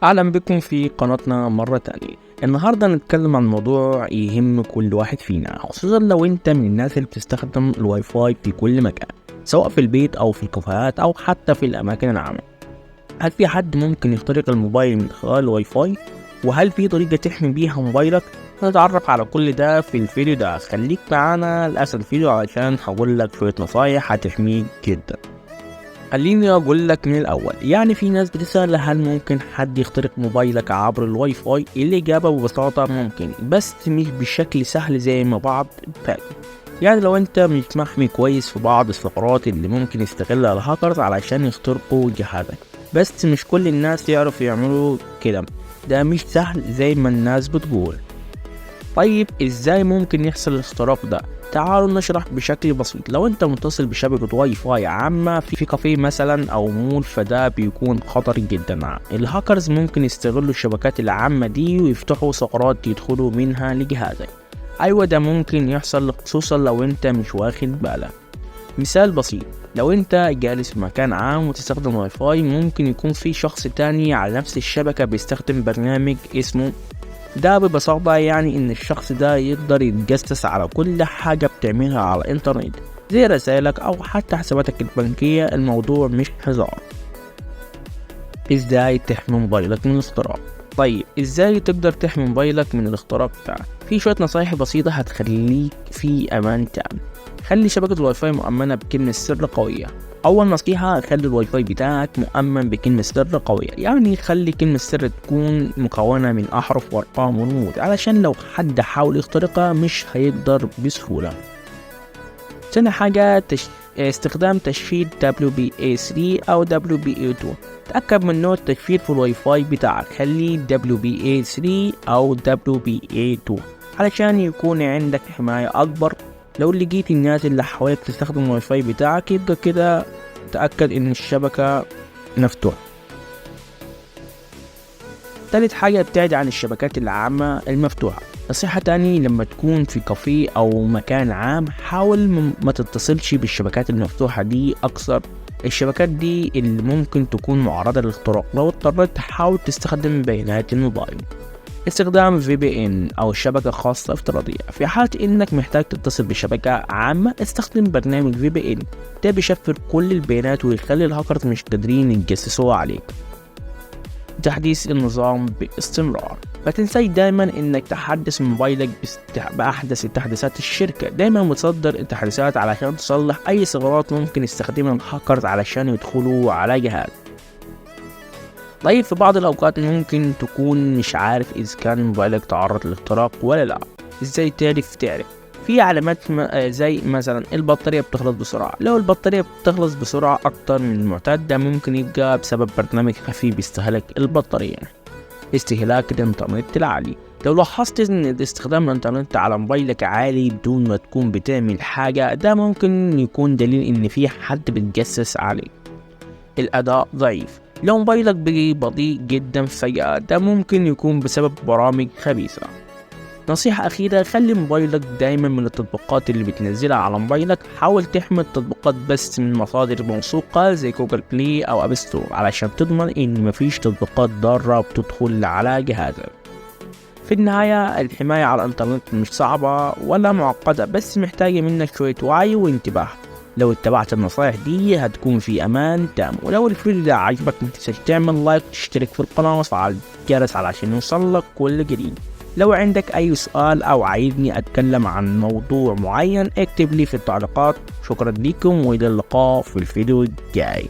أهلا بكم في قناتنا مرة تانية. النهاردة هنتكلم عن موضوع يهم كل واحد فينا، خصوصا لو انت من الناس اللي بتستخدم الواي فاي في كل مكان، سواء في البيت أو في الكافيهات أو حتى في الأماكن العامة. هل في حد ممكن يخترق الموبايل من خلال الواي فاي؟ وهل في طريقة تحمي بيها موبايلك؟ هنتعرف على كل ده في الفيديو ده. خليك معانا لآخر الفيديو علشان هقولك شوية نصايح هتحميك جدا. خليني اقول لك من الاول، يعني في ناس بتسأل هل ممكن حد يخترق موبايلك عبر الواي فاي؟ الاجابة ببساطة ممكن، بس مش بشكل سهل زي ما بعض فاكر. يعني لو انت مش محمي كويس في بعض الثغرات اللي ممكن يستغلها الهاكرز علشان يخترقوا جهازك، بس مش كل الناس يعرفوا يعملوا كده. ده مش سهل زي ما الناس بتقول. طيب ازاي ممكن يحصل الاختراق ده؟ تعالوا نشرح بشكل بسيط. لو انت متصل بشبكة واي فاي عامة في كافيه مثلا او مول، فده بيكون خطر جدا. الهاكرز ممكن يستغلوا الشبكات العامة دي ويفتحوا ثغرات يدخلوا منها لجهازك. ايوه، ده ممكن يحصل خصوصا لو انت مش واخد بالك. مثال بسيط، لو انت جالس في مكان عام وتستخدم واي فاي، ممكن يكون في شخص تاني على نفس الشبكة بيستخدم برنامج اسمه. ده ببساطة يعني إن الشخص ده يقدر يتجسس على كل حاجة بتعملها على الإنترنت، زي رسائلك أو حتى حساباتك البنكية. الموضوع مش هزار. إزاي تحمي موبايلك من الاختراق؟ طيب إزاي تقدر تحمي موبايلك من الاختراق بتاعك؟ في شوية نصايح بسيطة هتخليك في أمان تام. خلي شبكة الواي فاي مؤمنة بكلمة سر قوية. أول نصيحة، خلي الواي فاي بتاعك مؤمن بكلمة سر قوية، يعني خلي كلمة السر تكون مكونة من أحرف وأرقام ورموز علشان لو حد حاول يخترقها مش هيقدر بسهولة. تاني حاجة، استخدام تشفير WPA3 أو WPA2. تأكد من نوع التشفير في الواي فاي بتاعك، خليه WPA3 أو WPA2 علشان يكون عندك حماية أكبر. لو لقيت الناس اللي حواليك تستخدم الواي فاي بتاعك، يبقى كده تأكد إن الشبكة مفتوحة. تالت حاجة، ابتعد عن الشبكات العامة المفتوحة. نصيحة تاني، لما تكون في كافيه أو مكان عام، حاول ما تتصلش بالشبكات المفتوحة دي أكثر. الشبكات دي اللي ممكن تكون معرضة للاختراق. لو اضطريت حاول تستخدم بيانات الموبايل. استخدام VPN أو شبكة خاصة افتراضية. في حالة إنك محتاج تتصل بشبكة عامة، استخدم برنامج VPN. ده بيشفر كل البيانات ويخلي الهاكرز مش قادرين يتجسسوا عليك. تحديث النظام باستمرار. ما تنساش دايما انك تحدث موبايلك باحدث تحديثات الشركة. دايما متصدر التحديثات علشان تصلح اي ثغرات ممكن يستخدمها الهاكرز علشان يدخلوا على جهاز. طيب في بعض الاوقات ممكن تكون مش عارف اذا كان موبايلك تعرض للاختراق ولا لا. ازاي تعرف؟ في علامات زي مثلا البطارية بتخلص بسرعة. لو البطارية بتخلص بسرعة أكتر من المعتاد، ده ممكن يبقى بسبب برنامج خفي بيستهلك البطارية. استهلاك الإنترنت العالي. لو لاحظت إن استخدام الإنترنت على موبايلك عالي بدون ما تكون بتعمل حاجة، ده ممكن يكون دليل إن في حد بيتجسس عليك. الأداء ضعيف. لو موبايلك بطيء جدا فجأة، ده ممكن يكون بسبب برامج خبيثة. نصيحة أخيرة، خلي موبايلك دايما من التطبيقات اللي بتنزلها على موبايلك. حاول تحمل التطبيقات بس من مصادر موثوقة زي جوجل بلاي أو أب ستور علشان تضمن إن مفيش تطبيقات ضارة بتدخل على جهازك. في النهاية، الحماية على الإنترنت مش صعبة ولا معقدة، بس محتاجة منك شوية وعي وانتباه. لو اتبعت النصايح دي هتكون في أمان تام. ولو الفيديو ده عجبك متنساش تعمل لايك وتشترك في القناة وتفعل الجرس علشان يوصلك كل جديد. لو عندك أي سؤال أو عايزني أتكلم عن موضوع معين، اكتب لي في التعليقات. شكرا لكم وإلى اللقاء في الفيديو الجاي.